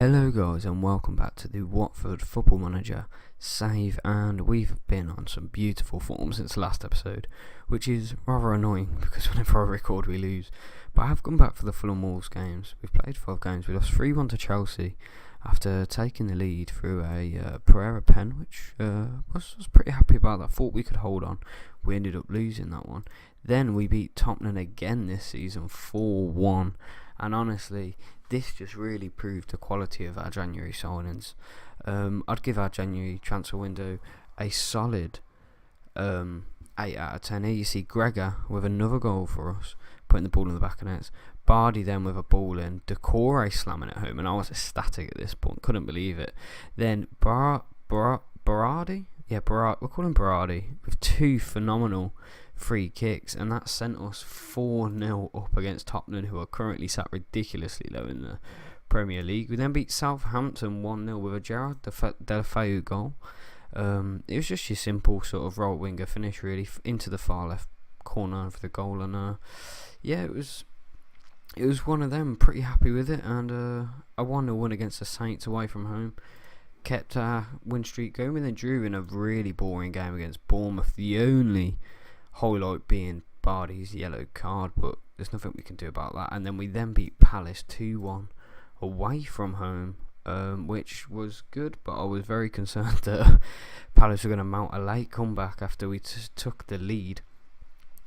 Hello guys and welcome back to the Watford Football Manager save, and we've been on some beautiful form since the last episode, which is rather annoying because whenever I record we lose. But I have come back for the Fulham Wolves games. We've played 5 games. We lost 3-1 to Chelsea after taking the lead through a Pereira pen, which was pretty happy about that. Thought we could hold on. We ended up losing that one. Then we beat Tottenham again this season 4-1, and honestly this just really proved the quality of our January signings. I'd give our January transfer window a solid 8 out of 10. Here you see Gregor with another goal for us, putting the ball in the back of the nets. Bardi then with a ball in. Decore slamming it home, and I was ecstatic at this point, couldn't believe it. Then Berardi? Yeah, we'll call him Berardi, with 2 phenomenal free kicks, and that sent us 4-0 up against Tottenham, who are currently sat ridiculously low in the Premier League. We then beat Southampton 1-0 with a Gerard Deulofeu goal. It was just your simple sort of right winger finish, really, into the far left corner of the goal, and yeah, it was one of them. Pretty happy with it, and a 1-0 win against the Saints away from home kept our win streak going. We then drew in a really boring game against Bournemouth, the only highlight being Bardi's yellow card, but there's nothing we can do about that. And then we beat Palace 2-1 away from home, which was good, but I was very concerned that Palace were going to mount a late comeback after we took the lead,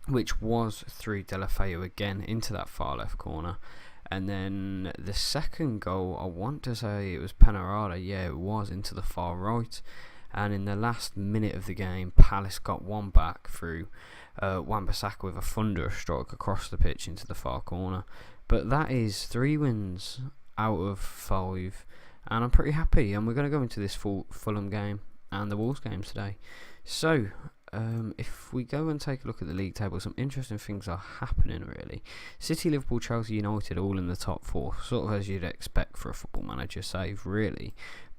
which was through Deulofeu again into that far left corner. And then the second goal, I want to say it was Penarada, yeah it was, into the far right. And in the last minute of the game, Palace got one back through Wan-Bissaka with a thunderous strike across the pitch into the far corner. But that is 3 wins out of 5, and I'm pretty happy. And we're going to go into this Fulham game and the Wolves games today. So if we go and take a look at the league table, some interesting things are happening really. City, Liverpool, Chelsea, United all in the top 4, sort of as you'd expect for a Football Manager save really.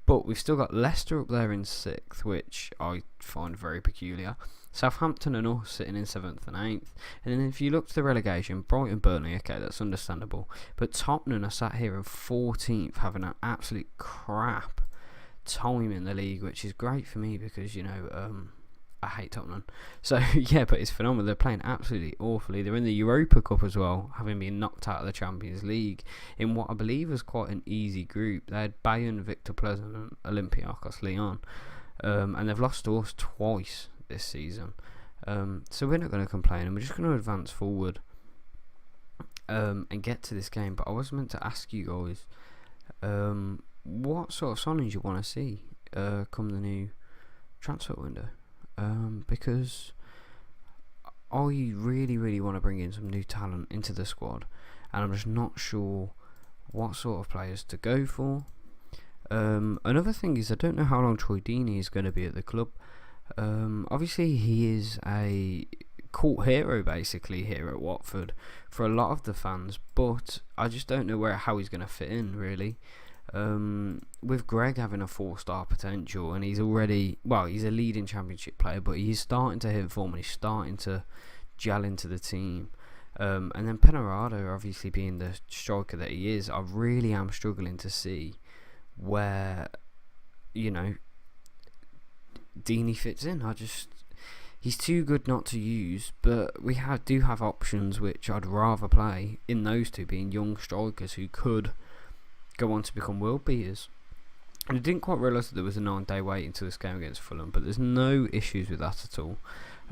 But we've still got Leicester up there in 6th, which I find very peculiar. Southampton and us sitting in 7th and 8th. And then if you look to the relegation, Brighton, Burnley, okay, that's understandable. But Tottenham are sat here in 14th, having an absolute crap time in the league, which is great for me because, you know, I hate Tottenham. So, yeah, but it's phenomenal. They're playing absolutely awfully. They're in the Europa Cup as well, having been knocked out of the Champions League in what I believe was quite an easy group. They had Bayern, Victor Plzen and Olympiacos Lyon. And they've lost to us twice this season. So we're not going to complain, and we're just going to advance forward and get to this game. But I was meant to ask you guys what sort of signings you want to see come the new transfer window. Because I really want to bring in some new talent into the squad, and I'm just not sure what sort of players to go for. Another thing is I don't know how long Troy Deeney is going to be at the club. Obviously he is a cult hero basically here at Watford for a lot of the fans, but I just don't know how he's going to fit in really. With Greg having a 4-star potential, and he's already, well, he's a leading Championship player, but he's starting to hit form and he's starting to gel into the team. And then Penarada obviously being the striker that he is, I really am struggling to see where, you know, Deeney fits in. He's too good not to use, but we do have options which I'd rather play in those two, being young strikers who could go on to become world beaters. And I didn't quite realise that there was a 9-day wait until this game against Fulham, but there's no issues with that at all.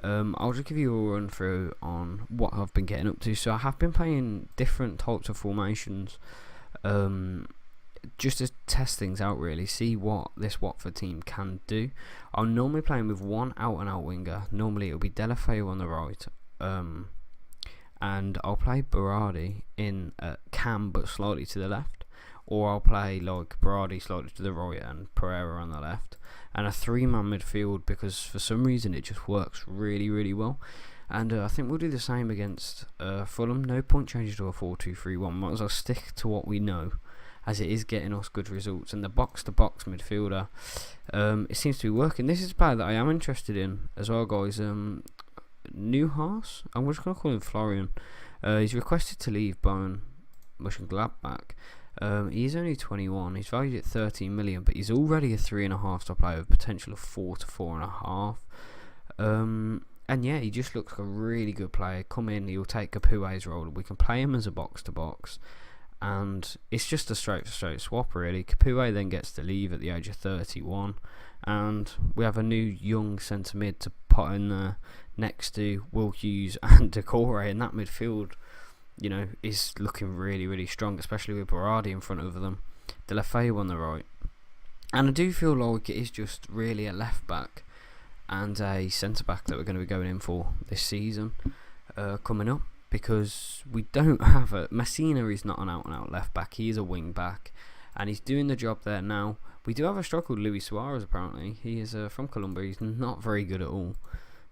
I'll just give you a run through on what I've been getting up to. So I have been playing different types of formations just to test things out really, see what this Watford team can do. I'm normally playing with one out and out winger. Normally it'll be Deulofeu on the right, and I'll play Berardi in cam but slightly to the left, or I'll play like Berardi slightly to the right and Pereira on the left, and a 3-man midfield, because for some reason it just works really well. And I think we'll do the same against Fulham. No point changing to a 4-2-3-1. Might as well stick to what we know, as it is getting us good results. And the box-to-box midfielder, it seems to be working. This is a player that I am interested in as well, guys. Newhouse, I'm just going to call him Florian. He's requested to leave Bayern Mönchengladbach. He's only 21. He's valued at 13 million, but he's already a 3.5 star player with potential of 4 to 4.5. And yeah, he just looks like a really good player. Come in, he'll take Capue's role. We can play him as a box to box, and it's just a straight for straight swap really. Capue then gets to leave at the age of 31, and we have a new young centre mid to put in there next to Will Hughes and Decore, and that midfield, you know, is looking really, really strong, especially with Berardi in front of them, De La Feu on the right. And I do feel like it is just really a left back and a centre back that we're going to be going in for this season coming up, because we don't have a Messina is not an out and out left back. He is a wing back, and he's doing the job there now. We do have a striker called Luis Suarez apparently. He is from Colombia. He's not very good at all.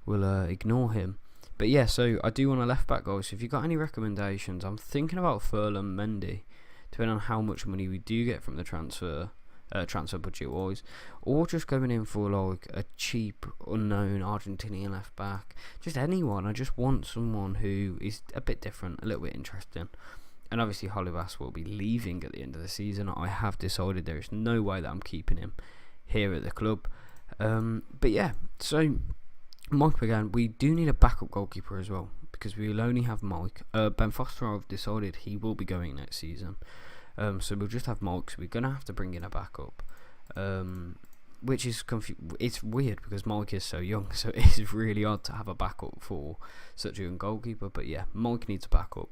We'll ignore him. But yeah, so I do want a left back, guys. So if you've got any recommendations, I'm thinking about Furlan Mendy, depending on how much money we do get from the transfer budget wise, or just going in for like a cheap unknown Argentinian left back, just anyone. I just want someone who is a bit different, a little bit interesting. And obviously Holibas will be leaving at the end of the season. I have decided there is no way that I'm keeping him here at the club. But yeah, so Mike again, we do need a backup goalkeeper as well, because we will only have Mike. Ben Foster, I've decided he will be going next season. So we'll just have Mike, so we're going to have to bring in a backup, which is it's weird because Mike is so young, so it is really odd to have a backup for such a young goalkeeper. But yeah, Mike needs a backup.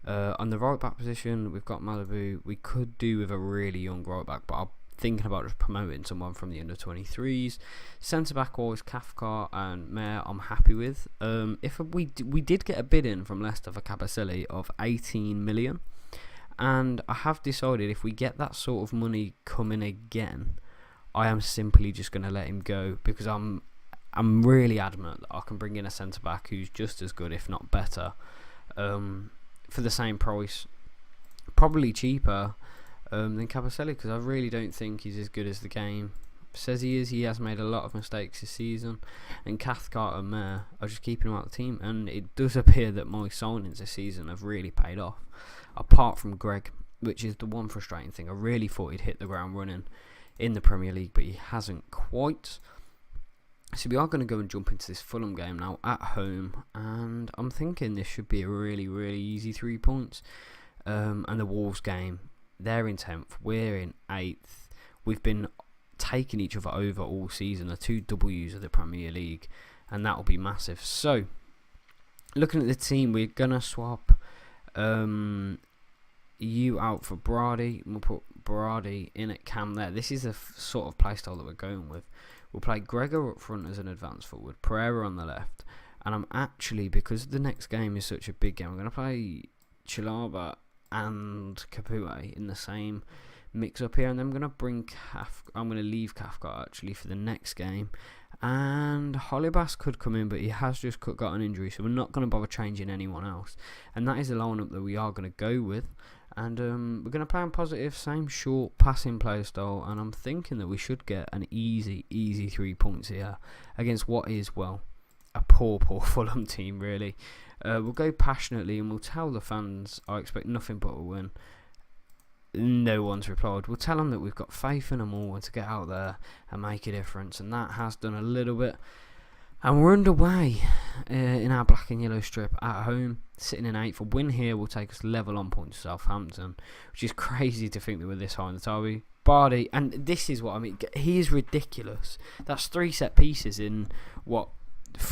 On the right back position, we've got Malibu. We could do with a really young right back, but I'm thinking about just promoting someone from the under 23s. Centre back wise, Cathcart and Mayer I'm happy with. If we did get a bid in from Leicester for Cabaselli of 18 million. And I have decided if we get that sort of money coming again, I am simply just going to let him go, because I'm really adamant that I can bring in a centre back who's just as good, if not better, for the same price, probably cheaper than Cabaselli, because I really don't think he's as good as the game says he is. He has made a lot of mistakes this season, and Cathcart and Mayer are just keeping him out of the team, and it does appear that my signings this season have really paid off, apart from Greg, which is the one frustrating thing. I really thought he'd hit the ground running in the Premier League, but he hasn't quite. So we are going to go and jump into this Fulham game now at home, and I'm thinking this should be a really, really easy 3 points. And the Wolves game, they're in 10th, we're in 8th. We've been taking each other over all season, the 2 W's of the Premier League, and that will be massive. So, looking at the team, we're going to swap you out for Berardi, and we'll put Berardi in at Cam there. This is the sort of playstyle that we're going with. We'll play Gregor up front as an advanced forward, Pereira on the left, and I'm actually, because the next game is such a big game, I'm going to play Chalaba and Capuet in the same mix up here, and then I'm going to bring I'm going to leave Cathcart actually for the next game, and Holibas could come in, but he has just got an injury, so we're not going to bother changing anyone else, and that is the lineup that we are going to go with. And we're going to play on positive, same short passing play style, and I'm thinking that we should get an easy 3 points here against what is, well, a poor Fulham team really. We'll go passionately, and we'll tell the fans I expect nothing but a win. No one's replied. We'll tell them that we've got faith in them all and to get out there and make a difference, and that has done a little bit. And we're underway in our black and yellow strip at home, sitting in 8th. A win here will take us level on points to Southampton, which is crazy to think that we're this high in the table. Bardi, and this is what I mean, he is ridiculous. That's 3 set pieces in, 4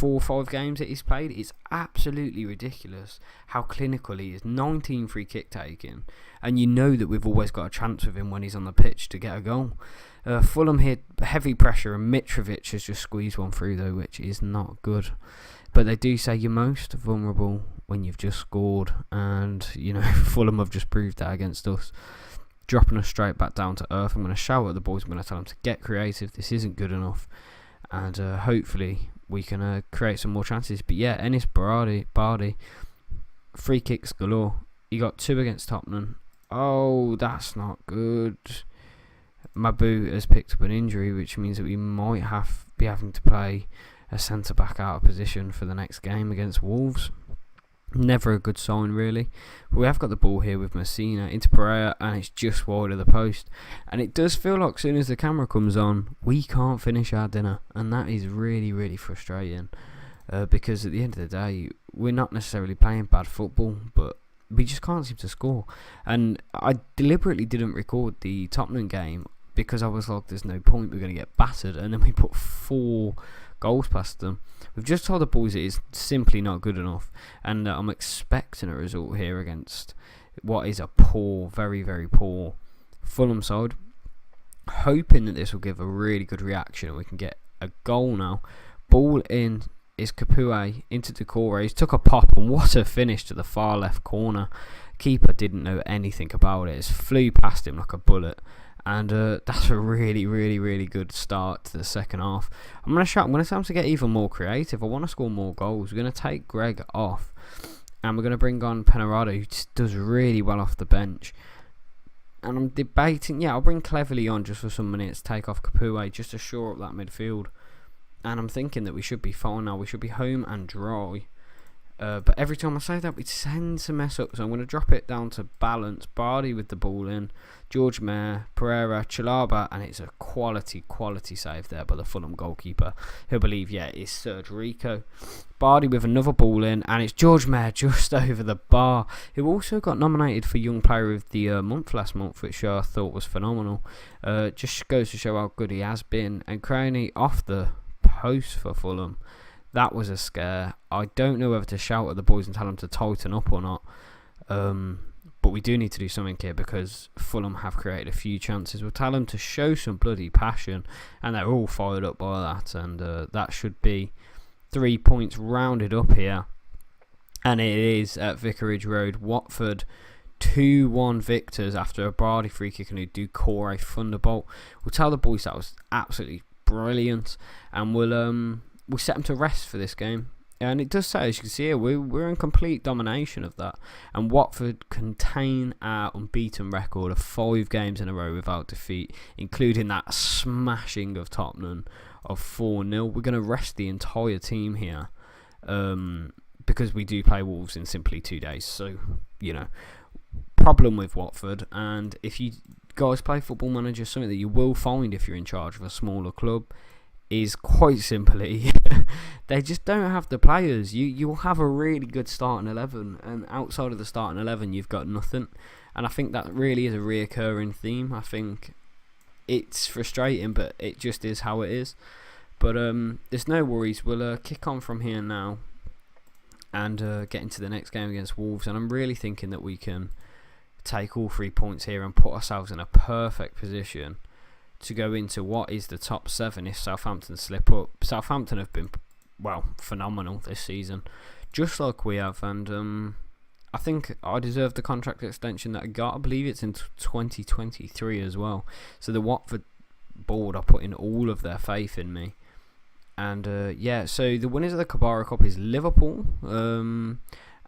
or 5 games that he's played. It's absolutely ridiculous how clinical he is. 19 free kick taking, and you know that we've always got a chance with him when he's on the pitch to get a goal. Fulham hit heavy pressure, and Mitrovic has just squeezed one through though, which is not good. But they do say you're most vulnerable when you've just scored, and you know Fulham have just proved that against us, dropping us straight back down to earth. I'm going to shout at the boys. I'm going to tell them to get creative. This isn't good enough, and hopefully we can create some more chances. But yeah, Ennis Bardi, free kicks galore. He got 2 against Tottenham. Oh, that's not good. Mabu has picked up an injury, which means that we might be having to play a centre back out of position for the next game against Wolves. Never a good sign, really. But we have got the ball here with Messina into Pereira, and it's just wide of the post. And it does feel like as soon as the camera comes on, we can't finish our dinner, and that is really, really frustrating. Because at the end of the day, we're not necessarily playing bad football, but we just can't seem to score. And I deliberately didn't record the Tottenham game because I was like, there's no point, we're going to get battered. And then we put 4 goals past them. We've just told the boys it is simply not good enough, and I'm expecting a result here against what is a poor, very, very poor Fulham side. Hoping that this will give a really good reaction and we can get a goal now. Ball in is Capoue into Decore. He's took a pop, and what a finish to the far left corner. Keeper didn't know anything about it. It flew past him like a bullet. And that's a really, really, really good start to the second half. I'm going to start to get even more creative. I want to score more goals. We're going to take Greg off, and we're going to bring on Penarado, who does really well off the bench. And I'm debating, I'll bring Cleverley on just for some minutes, take off Capoue, just to shore up that midfield. And I'm thinking that we should be fine now. We should be home and dry. But every time I say that, we tend to mess up. So I'm going to drop it down to balance. Bardi with the ball in. George Mayer, Pereira, Chalaba. And it's a quality save there by the Fulham goalkeeper. He'll believe, it's Serge Rico. Bardi with another ball in. And it's George Mayer just over the bar. Who also got nominated for Young Player of the Month last month, which I thought was phenomenal. Just goes to show how good he has been. And Craney off the post for Fulham. That was a scare. I don't know whether to shout at the boys and tell them to tighten up or not. But we do need to do something here because Fulham have created a few chances. We'll tell them to show some bloody passion, and they're all fired up by that. And that should be 3 points rounded up here. And it is at Vicarage Road. Watford 2-1 victors after a Bardi free kick and a Doucouré thunderbolt. We'll tell the boys that was absolutely brilliant, and we'll set them to rest for this game. And it does say, as you can see here, we're in complete domination of that. And Watford contain our unbeaten record of 5 games in a row without defeat, including that smashing of Tottenham of 4-0. We're going to rest the entire team here because we do play Wolves in simply 2 days. So, problem with Watford. And if you guys play Football Manager, something that you will find if you're in charge of a smaller club is quite simply they just don't have the players. You'll have a really good starting 11, and outside of the starting 11 you've got nothing. And I think that really is a reoccurring theme. I think it's frustrating, but it just is how it is. But there's no worries. We'll kick on from here now and get into the next game against Wolves. And I'm really thinking that we can take all 3 points here and put ourselves in a perfect position to go into what is the top 7 if Southampton slip up. Southampton have been, phenomenal this season, just like we have. And I think I deserve the contract extension that I got. I believe it's in 2023 as well. So the Watford board are putting all of their faith in me. And so the winners of the Carabao Cup is Liverpool.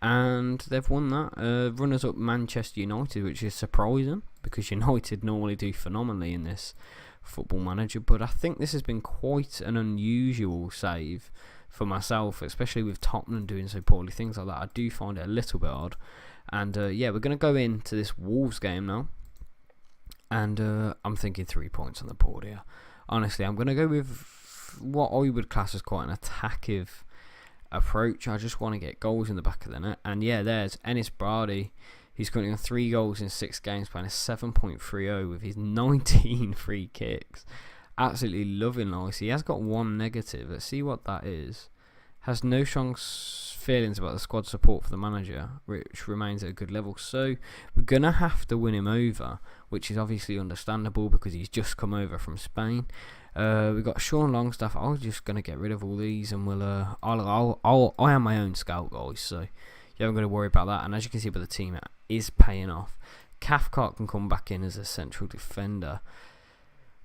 And they've won that. Runners up Manchester United, which is surprising because United normally do phenomenally in this Football Manager. But I think this has been quite an unusual save for myself, especially with Tottenham doing so poorly. Things like that, I do find it a little bit odd. And we're going to go into this Wolves game now. And I'm thinking 3 points on the board here. Honestly, I'm going to go with what I would class as quite an attacking approach. I just want to get goals in the back of the net. And there's Ennis Bardi. He's currently on 3 goals in 6 games, playing a 7.30 with his 19 free kicks. Absolutely loving life. He has got 1 negative. Let's see what that is. Has no strong feelings about the squad support for the manager, which remains at a good level. So we're going to have to win him over, which is obviously understandable because he's just come over from Spain. We've got Sean Longstaff. I was just going to get rid of all these, and I am my own scout, guys, so you haven't got to worry about that. And as you can see by the team, it is paying off. Cathcart can come back in as a central defender.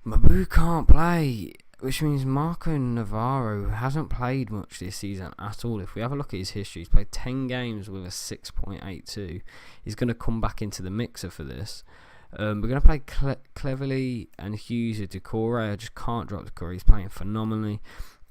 Mabu can't play, which means Marco Navarro hasn't played much this season at all. If we have a look at his history, he's played 10 games with a 6.82. He's going to come back into the mixer for this. We're going to play Cleverley and Hughes with Doucouré. I just can't drop Doucouré. He's playing phenomenally.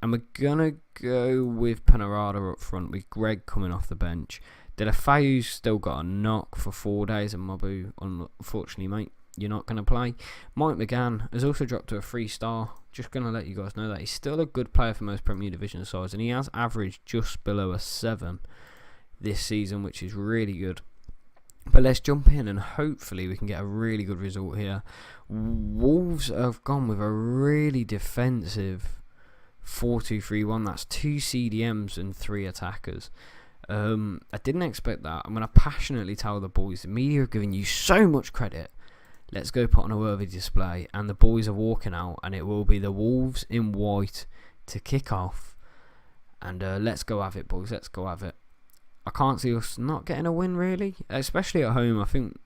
And we're going to go with Penarado up front with Greg coming off the bench. Delafeu's still got a knock for 4 days, and Mabu, unfortunately, mate, you're not going to play. Mike McGann has also dropped to a 3-star. Just going to let you guys know that he's still a good player for most Premier Division sides, and he has averaged just below a 7 this season, which is really good. But let's jump in and hopefully we can get a really good result here. Wolves have gone with a really defensive 4-2-3-1. That's 2 CDMs and 3 attackers. I didn't expect that. I'm going to passionately tell the boys, the media are giving you so much credit. Let's go put on a worthy display. And the boys are walking out, and it will be the Wolves in white to kick off. And let's go have it, boys. Let's go have it. I can't see us not getting a win, really, especially at home. I think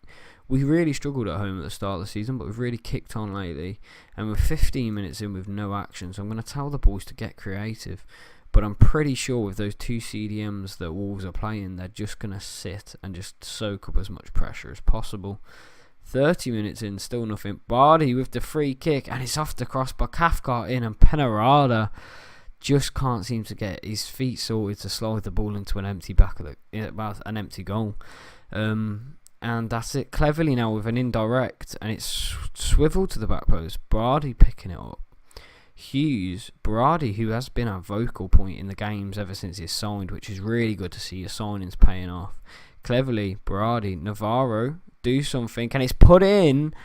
we really struggled at home at the start of the season, but we've really kicked on lately. And we're 15 minutes in with no action, so I'm going to tell the boys to get creative. But I'm pretty sure with those 2 CDMs that Wolves are playing, they're just going to sit and just soak up as much pressure as possible. 30 minutes in, still nothing. Bardi with the free kick, and it's off the crossbar. Cathcart in, and Penarada just can't seem to get his feet sorted to slide the ball into an empty an empty goal. And that's it. Cleverly now with an indirect, and it's swiveled to the back post. Bardi picking it up. Hughes, Berardi, who has been a vocal point in the games ever since he's signed, which is really good to see your signings paying off. Cleverly, Berardi, Navarro, do something, and it's put in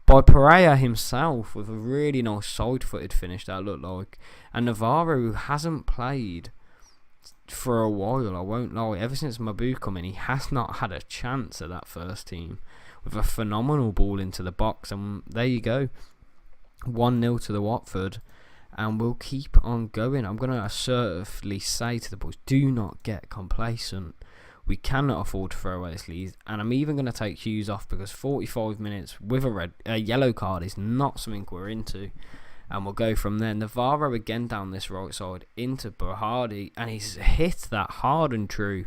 by Pereira himself with a really nice side-footed finish that looked like. And Navarro, who hasn't played for a while, I won't lie, ever since Mabu come in, he has not had a chance at that first team, with a phenomenal ball into the box, and there you go, 1-0 to the Watford. And we'll keep on going. I'm going to assertively say to the boys, do not get complacent. We cannot afford to throw away this lead. And I'm even going to take Hughes off, because 45 minutes with a yellow card is not something we're into. And we'll go from there. Navarro again down this right side into Berardi. And he's hit that hard and true.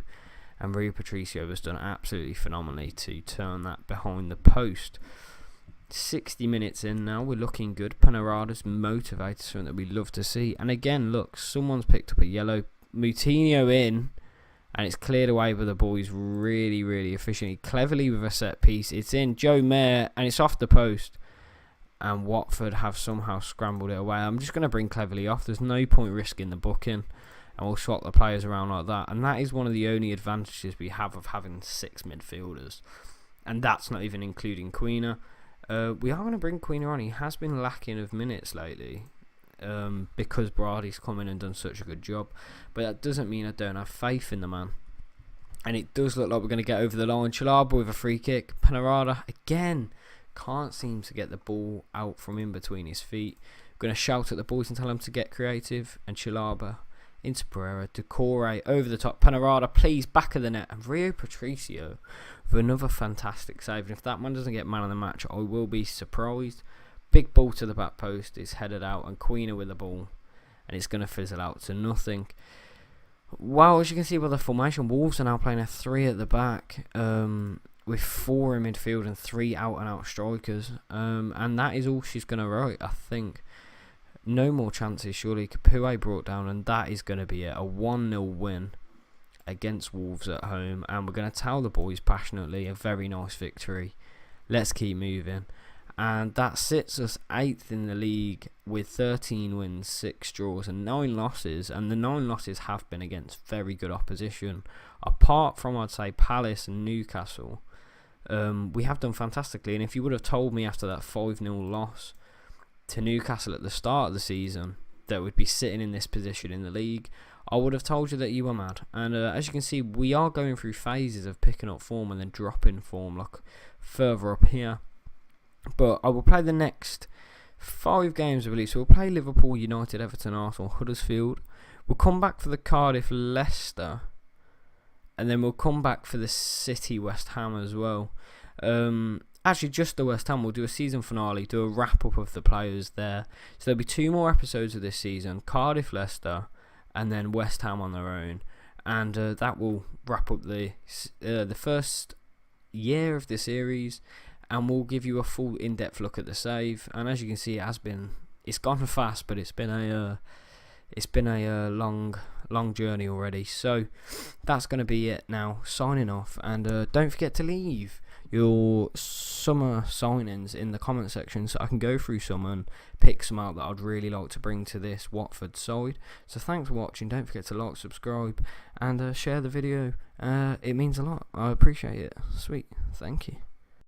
And Rui Patricio has done absolutely phenomenally to turn that behind the post. 60 minutes in now, we're looking good. Penarada's motivated, something that we love to see. And again, look, someone's picked up a yellow. Moutinho in, and it's cleared away by the boys really, really efficiently. Cleverly with a set piece. It's in. Joe Mayer, and it's off the post. And Watford have somehow scrambled it away. I'm just going to bring Cleverly off. There's no point risking the booking. And we'll swap the players around like that. And that is one of the only advantages we have of having 6 midfielders. And that's not even including Quina. We are going to bring Quina on. He has been lacking of minutes lately, because Berardi's come in and done such a good job. But that doesn't mean I don't have faith in the man. And it does look like we're going to get over the line. Chalaba with a free kick. Penarada again can't seem to get the ball out from in between his feet. We're going to shout at the boys and tell them to get creative. And Chalaba into Pereira. Decore over the top. Penarada, please, back of the net. And Rui Patricio with another fantastic save. And if that man doesn't get man of the match, I will be surprised. Big ball to the back post. It's headed out. And Quina with the ball. And it's going to fizzle out to nothing. Well, as you can see by the formation, Wolves are now playing a 3 at the back. With 4 in midfield and 3 out-and-out strikers. And that is all she's going to write, I think. No more chances, surely. Capoue brought down, and that is going to be it. A 1-0 win against Wolves at home. And we're going to tell the boys passionately, a very nice victory. Let's keep moving. And that sits us 8th in the league with 13 wins, 6 draws and 9 losses. And the 9 losses have been against very good opposition. Apart from, I'd say, Palace and Newcastle, we have done fantastically. And if you would have told me after that 5-0 loss to Newcastle at the start of the season that we'd be sitting in this position in the league, I would have told you that you were mad. And as you can see, we are going through phases of picking up form and then dropping form, like further up here. But I will play the next 5 games, I believe. So we'll play Liverpool, United, Everton, Arsenal, Huddersfield. We'll come back for the Cardiff, Leicester. And then we'll come back for the City, West Ham as well. Actually, just the West Ham. We'll do a season finale, do a wrap-up of the players there. So there'll be 2 more episodes of this season. Cardiff, Leicester, and then West Ham on their own. And that will wrap up the first year of the series. And we'll give you a full in-depth look at the save. And as you can see, it's gone fast, but it's been a long long journey already. So that's going to be it now. Signing off, and don't forget to leave your summer signings in the comment section so I can go through some and pick some out that I'd really like to bring to this Watford side. So thanks for watching. Don't forget to like, subscribe, and share the video. It means a lot. I appreciate it. Sweet. Thank you.